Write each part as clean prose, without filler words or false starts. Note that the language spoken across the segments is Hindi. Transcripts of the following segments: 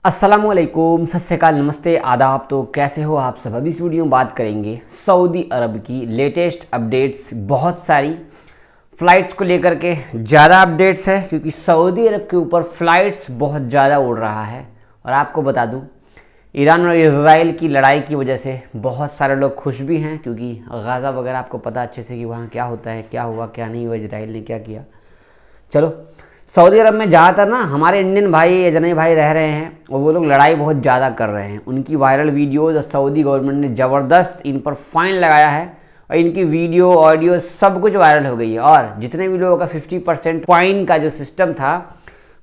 अस्सलामुअलैकुम, सत श्री अकाल, नमस्ते, आदाब। तो कैसे हो आप सब। अभी इस वीडियो में बात करेंगे सऊदी अरब की लेटेस्ट अपडेट्स। बहुत सारी फ़्लाइट्स को लेकर के ज़्यादा अपडेट्स है क्योंकि सऊदी अरब के ऊपर फ़्लाइट्स बहुत ज़्यादा उड़ रहा है। और आपको बता दूं, ईरान और इजराइल की लड़ाई की वजह से बहुत सारे लोग खुश भी हैं क्योंकि गाज़ा वगैरह आपको पता अच्छे से कि वहाँ क्या होता है, क्या हुआ, क्या नहीं हुआ, इजराइल ने क्या किया। चलो, सऊदी अरब में ज़्यादातर ना हमारे इंडियन भाई अजनबी भाई रह रहे हैं और वो लोग लड़ाई बहुत ज़्यादा कर रहे हैं। उनकी वायरल वीडियोज़ सऊदी गवर्नमेंट ने ज़बरदस्त इन पर फाइन लगाया है और इनकी वीडियो ऑडियो सब कुछ वायरल हो गई है। और जितने भी लोगों का 50% फाइन का जो सिस्टम था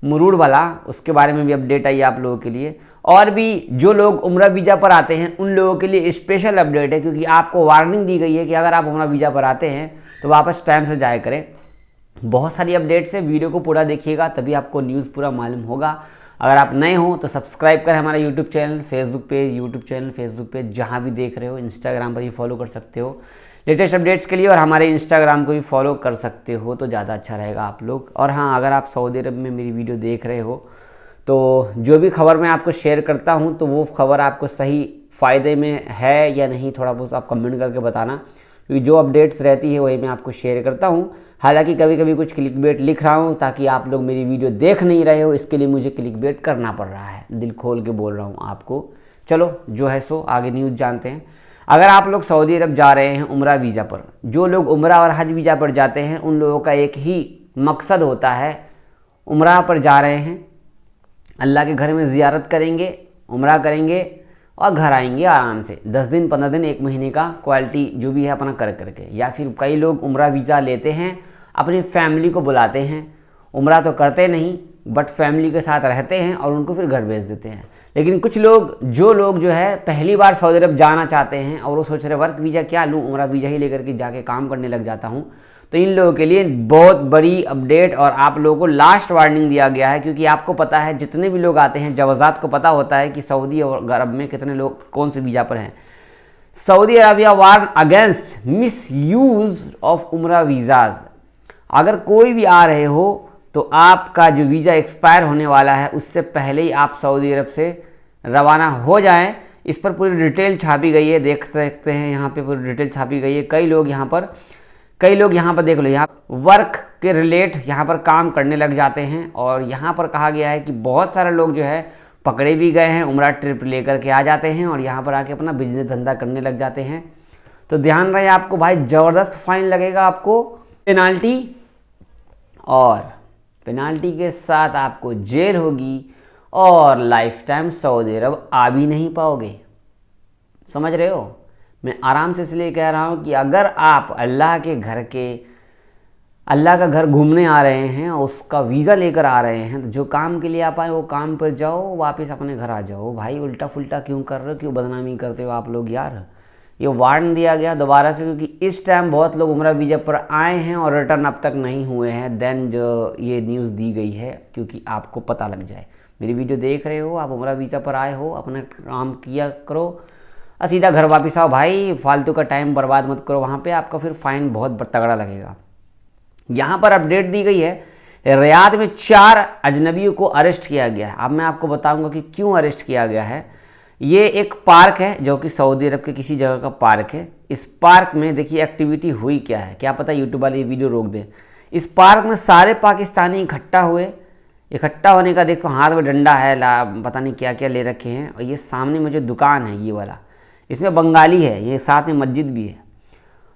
मुरूर वाला, उसके बारे में भी अपडेट आई आप लोगों के लिए। और भी जो लोग उम्रा वीज़ा पर आते हैं उन लोगों के लिए स्पेशल अपडेट है क्योंकि आपको वार्निंग दी गई है कि अगर आप उम्रा वीज़ा पर आते हैं तो वापस टाइम से जाया करें। बहुत सारी अपडेट्स है, वीडियो को पूरा देखिएगा तभी आपको न्यूज़ पूरा मालूम होगा। अगर आप नए हो तो सब्सक्राइब करें हमारा यूट्यूब चैनल, फेसबुक पेज जहाँ भी देख रहे हो। इंस्टाग्राम पर भी फॉलो कर सकते हो लेटेस्ट अपडेट्स के लिए, और हमारे इंस्टाग्राम को भी फॉलो कर सकते हो तो ज़्यादा अच्छा रहेगा आप लोग। और हाँ, अगर आप सऊदी अरब में मेरी वीडियो देख रहे हो तो जो भी खबर मैं आपको शेयर करता हूँ तो वो खबर आपको सही फ़ायदे में है या नहीं, थोड़ा बहुत आप कमेंट करके बताना क्योंकि जो अपडेट्स रहती है वही मैं आपको शेयर करता हूँ। हालांकि कभी कभी कुछ क्लिकबेट लिख रहा हूँ ताकि आप लोग मेरी वीडियो देख नहीं रहे हो, इसके लिए मुझे क्लिकबेट करना पड़ रहा है। दिल खोल के बोल रहा हूँ आपको। चलो जो है सो आगे न्यूज़ जानते हैं। अगर आप लोग सऊदी अरब जा रहे हैं उम्रा वीज़ा पर, जो लोग उम्रा और हज वीज़ा पर जाते हैं उन लोगों का एक ही मकसद होता है, उम्रा पर जा रहे हैं, अल्लाह के घर में ज़ियारत करेंगे, उम्रा करेंगे और घर आएंगे आराम से 10 दिन 15 दिन 1 महीने का क्वालिटी जो भी है अपना कर करके। या फिर कई लोग उम्रा वीज़ा लेते हैं, अपनी फैमिली को बुलाते हैं, उम्रा तो करते नहीं बट फैमिली के साथ रहते हैं और उनको फिर घर भेज देते हैं। लेकिन कुछ लोग जो है पहली बार सऊदी अरब जाना चाहते हैं और वो सोच रहे वर्क वीज़ा क्या लूँ, उम्रा वीज़ा ही लेकर के जाके काम करने लग जाता हूँ, तो इन लोगों के लिए बहुत बड़ी अपडेट और आप लोगों को लास्ट वार्निंग दिया गया है। क्योंकि आपको पता है जितने भी लोग आते हैं, जवाजात को पता होता है कि सऊदी अरब में कितने लोग कौन से वीज़ा पर हैं। Saudi Arabia warn against miss use of उम्रा वीज़ाज। अगर कोई भी आ रहे हो तो आपका जो वीज़ा एक्सपायर होने वाला है उससे पहले ही आप सऊदी अरब से रवाना हो जाएं। इस पर पूरी डिटेल छापी गई है, देख सकते हैं यहाँ पे पूरी डिटेल छापी गई है। कई लोग यहाँ पर देख लो, यहाँ वर्क के रिलेट यहाँ पर काम करने लग जाते हैं। और यहाँ पर कहा गया है कि बहुत सारे लोग जो है पकड़े भी गए हैं, उम्रा ट्रिप लेकर के आ जाते हैं और यहाँ पर आके अपना बिजनेस धंधा करने लग जाते हैं। तो ध्यान रहे आपको भाई, ज़बरदस्त फाइन लगेगा आपको, पेनाल्टी, और पेनाल्टी के साथ आपको जेल होगी और लाइफ टाइम सऊदी अरब आ भी नहीं पाओगे। समझ रहे हो? मैं आराम से इसलिए कह रहा हूँ कि अगर आप अल्लाह का घर घूमने आ रहे हैं और उसका वीज़ा लेकर आ रहे हैं तो जो काम के लिए आप आए वो काम पर जाओ, वापस अपने घर आ जाओ। भाई उल्टा फुल्टा क्यों कर रहे हो, क्यों बदनामी करते हो आप लोग यार। ये वार्न दिया गया दोबारा से क्योंकि इस टाइम बहुत लोग उम्रा वीज़ा पर आए हैं और रिटर्न अब तक नहीं हुए हैं। देन जो ये न्यूज़ दी गई है क्योंकि आपको पता लग जाए। मेरी वीडियो देख रहे हो, आप उम्रा वीज़ा पर आए हो, अपना काम किया करो और सीधा घर वापस आओ भाई। फालतू का टाइम बर्बाद मत करो वहाँ पे, आपका फिर फाइन बहुत तगड़ा लगेगा। यहाँ पर अपडेट दी गई है, रियाद में 4 अजनबियों को अरेस्ट किया गया है। अब मैं आपको बताऊंगा कि क्यों अरेस्ट किया गया है। ये एक पार्क है जो कि सऊदी अरब के किसी जगह का पार्क है। इस पार्क में देखिए एक्टिविटी हुई क्या है, क्या पता यूट्यूब वाले वीडियो रोक दे। इस पार्क में सारे पाकिस्तानी इकट्ठा होने का देखो, हाथ में डंडा है, पता नहीं क्या क्या ले रखे हैं। और ये सामने में जो दुकान है ये वाला, इसमें बंगाली है, ये साथ में मस्जिद भी है।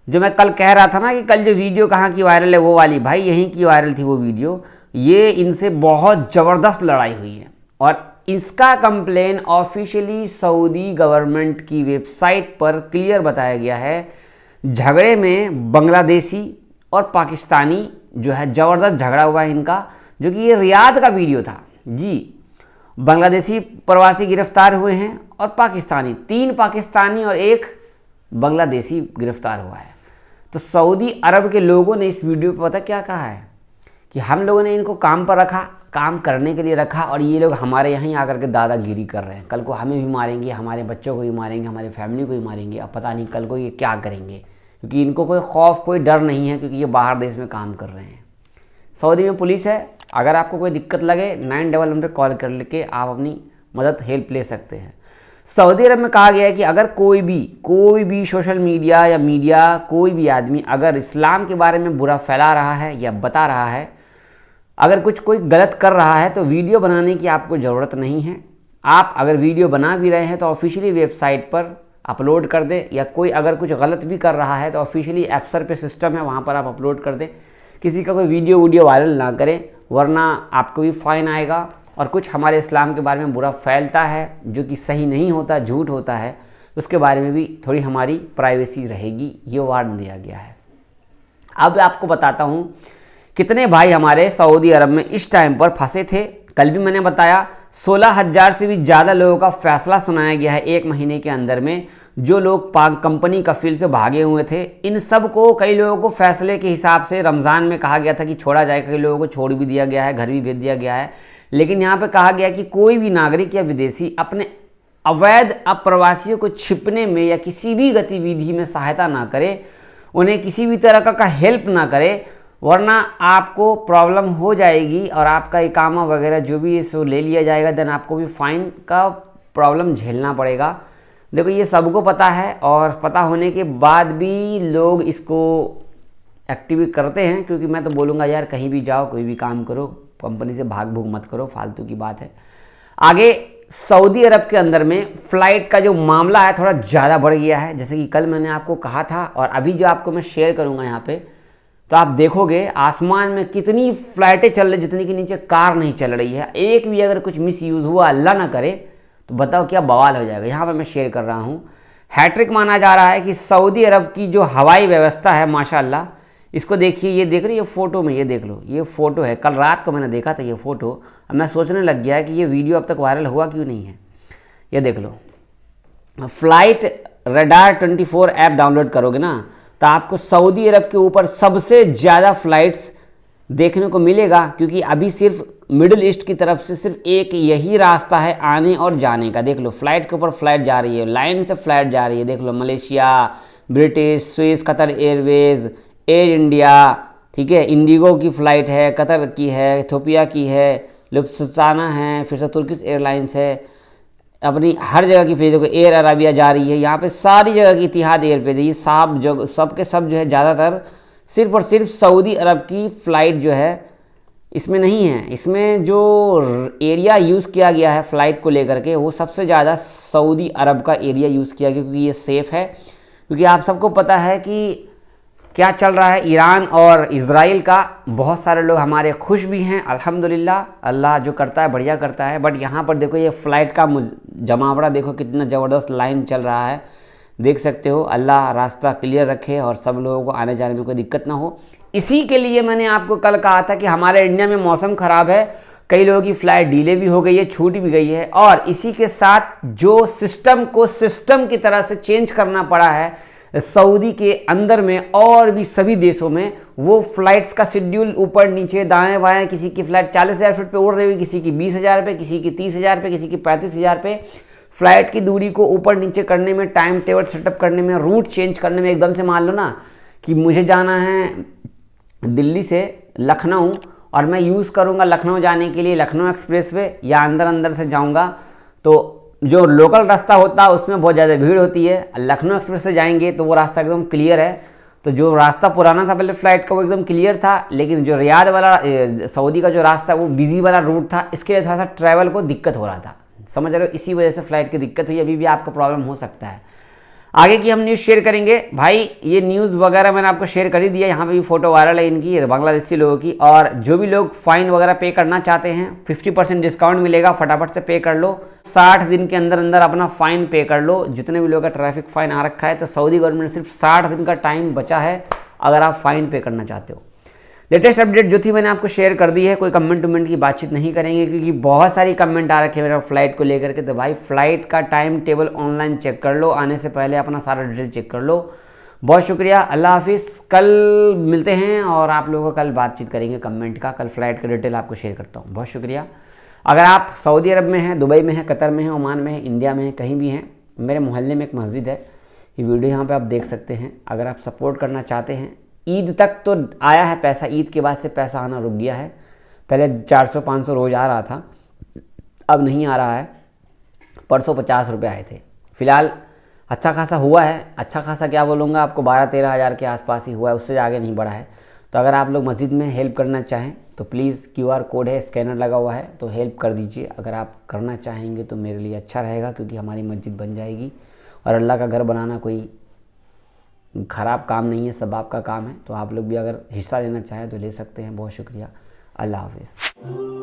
जो मैं कल कह रहा था ना कि कल जो वीडियो कहाँ की वायरल है वो वाली, भाई यहीं की वायरल थी वो वीडियो। ये इनसे बहुत ज़बरदस्त लड़ाई हुई है और इसका कंप्लेन ऑफिशियली सऊदी गवर्नमेंट की वेबसाइट पर क्लियर बताया गया है। झगड़े में बांग्लादेशी और पाकिस्तानी जो है ज़बरदस्त झगड़ा हुआ है इनका, जो कि ये रियाद का वीडियो था जी। बांग्लादेशी प्रवासी गिरफ्तार हुए हैं और पाकिस्तानी, 3 पाकिस्तानी और 1 बांग्लादेशी गिरफ्तार हुआ है। तो सऊदी अरब के लोगों ने इस वीडियो पर पता क्या कहा है कि हम लोगों ने इनको काम पर रखा, काम करने के लिए रखा और ये लोग हमारे यहाँ ही आकर के दादागिरी कर रहे हैं। कल को हमें भी मारेंगे, हमारे बच्चों को भी मारेंगे, हमारी फैमिली को भी मारेंगे। अब पता नहीं कल को ये क्या करेंगे क्योंकि इनको कोई खौफ कोई डर नहीं है क्योंकि ये बाहर देश में काम कर रहे हैं। सऊदी में पुलिस है, अगर आपको कोई दिक्कत लगे 911 पे कॉल कर लेके आप अपनी मदद हेल्प ले सकते हैं। सऊदी अरब में कहा गया है कि अगर कोई भी सोशल मीडिया या मीडिया कोई भी आदमी अगर इस्लाम के बारे में बुरा फैला रहा है या बता रहा है, अगर कोई गलत कर रहा है, तो वीडियो बनाने की आपको ज़रूरत नहीं है। आप अगर वीडियो बना भी रहे हैं तो ऑफिशियली वेबसाइट पर अपलोड कर दें, या कोई अगर कुछ गलत भी कर रहा है तो ऑफिशियली एप्सर पे सिस्टम है, वहाँ पर आप अपलोड कर दें। किसी का कोई वीडियो वायरल ना करें, वरना आपको भी फ़ाइन आएगा। और कुछ हमारे इस्लाम के बारे में बुरा फैलता है जो कि सही नहीं होता, झूठ होता है, उसके बारे में भी थोड़ी हमारी प्राइवेसी रहेगी, ये वार्न दिया गया है। अब आपको बताता हूँ कितने भाई हमारे सऊदी अरब में इस टाइम पर फंसे थे। कल भी मैंने बताया 16,000 से भी ज़्यादा लोगों का फैसला सुनाया गया है 1 महीने के अंदर में, जो लोग कंपनी कफील से भागे हुए थे। इन सब को, कई लोगों को फैसले के हिसाब से रमज़ान में कहा गया था कि छोड़ा जाएगा, कई लोगों को छोड़ भी दिया गया है, घर भी भेज दिया गया है। लेकिन यहाँ पे कहा गया कि कोई भी नागरिक या विदेशी अपने अवैध अप्रवासियों को छिपने में या किसी भी गतिविधि में सहायता ना करे, उन्हें किसी भी तरह का हेल्प ना करे, वरना आपको प्रॉब्लम हो जाएगी और आपका इकामा वगैरह जो भी इसको ले लिया जाएगा, देन आपको भी फ़ाइन का प्रॉब्लम झेलना पड़ेगा। देखो ये सबको पता है, और पता होने के बाद भी लोग इसको एक्टिव करते हैं, क्योंकि मैं तो बोलूँगा यार कहीं भी जाओ, कोई भी काम करो, कंपनी से भाग भूग मत करो, फालतू की बात है। आगे सऊदी अरब के अंदर में फ़्लाइट का जो मामला है थोड़ा ज़्यादा बढ़ गया है, जैसे कि कल मैंने आपको कहा था, और अभी जो आपको मैं शेयर करूँगा यहाँ पे, तो आप देखोगे आसमान में कितनी फ़्लाइटें चल रही, जितनी के नीचे कार नहीं चल रही है। एक भी अगर कुछ मिस यूज़ हुआ, अल्लाह ना करे, तो बताओ क्या बवाल हो जाएगा। यहाँ पे मैं शेयर कर रहा हूँ, हैट्रिक माना जा रहा है कि सऊदी अरब की जो हवाई व्यवस्था है माशाल्लाह, इसको देखिए, ये देख रही है फ़ोटो में, ये देख लो, ये फ़ोटो है, कल रात को मैंने देखा था ये फ़ोटो। अब मैं सोचने लग गया है कि ये वीडियो अब तक वायरल हुआ क्यों नहीं है। ये देख लो, फ्लाइट रडार 24 ऐप डाउनलोड करोगे ना, तो आपको सऊदी अरब के ऊपर सबसे ज़्यादा फ़्लाइट्स देखने को मिलेगा, क्योंकि अभी सिर्फ मिडिल ईस्ट की तरफ से सिर्फ एक यही रास्ता है आने और जाने का। देख लो, फ्लाइट के ऊपर फ्लाइट जा रही है, लाइन से फ्लाइट जा रही है। देख लो, Malaysia, British, Swiss, Qatar Airways, Air India, ठीक है, इंडिगो की फ़्लाइट है, कतर की है, इथियोपिया की है, लुफ्ताना है, फिर से तुर्किश एयरलाइंस है, अपनी हर जगह की फ्लाइट। देखो, एयर अराबिया जा रही है, यहाँ पे सारी जगह की इतिहाद एयरवेज, ये सब के सब जो है ज़्यादातर सिर्फ और सिर्फ सऊदी अरब की फ़्लाइट जो है इसमें नहीं है। इसमें जो एरिया यूज़ किया गया है फ़्लाइट को लेकर के, वो सबसे ज़्यादा सऊदी अरब का एरिया यूज़ किया गया, क्योंकि ये सेफ़ है। क्योंकि आप सबको पता है कि क्या चल रहा है ईरान और इज़राइल का। बहुत सारे लोग हमारे खुश भी हैं, अल्हम्दुलिल्लाह, अल्लाह जो करता है बढ़िया करता है। बट यहाँ पर देखो, ये फ़्लाइट का जमावड़ा देखो, कितना ज़बरदस्त लाइन चल रहा है, देख सकते हो। अल्लाह रास्ता क्लियर रखे और सब लोगों को आने जाने में कोई दिक्कत ना हो। इसी के लिए मैंने आपको कल कहा था कि हमारे इंडिया में मौसम ख़राब है, कई लोगों की फ़्लाइट डिले भी हो गई है, छूट भी गई है, और इसी के साथ जो सिस्टम को सिस्टम की तरह से चेंज करना पड़ा है सऊदी के अंदर में और भी सभी देशों में, वो फ्लाइट्स का शेड्यूल ऊपर नीचे दाएं बाएं, किसी की फ़्लाइट 40,000 फीट पे उड़ रही हुई, किसी की 20,000 पे, किसी की 30,000 पे, किसी की 35,000 पे। फ़्लाइट की दूरी को ऊपर नीचे करने में, टाइम टेबल सेटअप करने में, रूट चेंज करने में, एकदम से मान लो ना कि मुझे जाना है दिल्ली से लखनऊ, और मैं यूज़ करूँगा लखनऊ जाने के लिए लखनऊ एक्सप्रेस वे, या अंदर से जाऊँगा, तो जो लोकल रास्ता होता है उसमें बहुत ज़्यादा भीड़ होती है। लखनऊ एक्सप्रेस से जाएंगे तो वो रास्ता एकदम क्लियर है। तो जो रास्ता पुराना था पहले फ़्लाइट का, वो एकदम क्लियर था, लेकिन जो रियाद वाला सऊदी का जो रास्ता वो बिजी वाला रूट था, इसके लिए थोड़ा सा ट्रैवल को दिक्कत हो रहा था, समझ रहे हो, इसी वजह से फ़्लाइट की दिक्कत हुई। अभी भी आपका प्रॉब्लम हो सकता है। आगे की हम न्यूज़ शेयर करेंगे भाई, ये न्यूज़ वगैरह मैंने आपको शेयर कर ही दिया। यहाँ पे भी फ़ोटो वायरल है इनकी, बांग्लादेशी लोगों की। और जो भी लोग फ़ाइन वगैरह पे करना चाहते हैं, 50% डिस्काउंट मिलेगा, फटाफट से पे कर लो। 60 दिन के अंदर अंदर अपना फ़ाइन पे कर लो। जितने भी लोगों का ट्रैफिक फ़ाइन आ रखा है, तो सऊदी गवर्नमेंट सिर्फ 60 दिन का टाइम बचा है अगर आप फ़ाइन पे करना चाहते हो। लेटेस्ट अपडेट जो थी मैंने आपको शेयर कर दी है। कोई कमेंट की बातचीत नहीं करेंगे, क्योंकि बहुत सारी कमेंट आ रखे हैं मेरा फ्लाइट को लेकर के। तो भाई फ़्लाइट का टाइम टेबल ऑनलाइन चेक कर लो, आने से पहले अपना सारा डिटेल चेक कर लो। बहुत शुक्रिया, अल्लाह हाफिज़। कल मिलते हैं और आप लोगों को कल बातचीत करेंगे कमेंट का। कल फ़्लाइट का डिटेल आपको शेयर करता हूँ। बहुत शुक्रिया। अगर आप सऊदी अरब में हैं, दुबई में हैं, कतर में हैं, ओमान में हैं, इंडिया में हैं, कहीं भी हैं, मेरे मोहल्ले में एक मस्जिद है, ये वीडियो यहाँ पर आप देख सकते हैं। अगर आप सपोर्ट करना चाहते हैं, ईद तक तो आया है पैसा, ईद के बाद से पैसा आना रुक गया है। पहले 400-500 रोज़ आ रहा था, अब नहीं आ रहा है। परसों 50 रुपये आए थे। फ़िलहाल अच्छा खासा हुआ है, अच्छा खासा क्या बोलूँगा आपको, 12-13 हज़ार के आसपास ही हुआ है, उससे आगे नहीं बढ़ा है। तो अगर आप लोग मस्जिद में हेल्प करना चाहें तो प्लीज़ QR कोड है, स्कैनर लगा हुआ है, तो हेल्प कर दीजिए। अगर आप करना चाहेंगे तो मेरे लिए अच्छा रहेगा, क्योंकि हमारी मस्जिद बन जाएगी। और अल्लाह का घर बनाना कोई ख़राब काम नहीं है, सब आपका काम है। तो आप लोग भी अगर हिस्सा लेना चाहें तो ले सकते हैं। बहुत शुक्रिया। अल्लाह हाफ़िज़।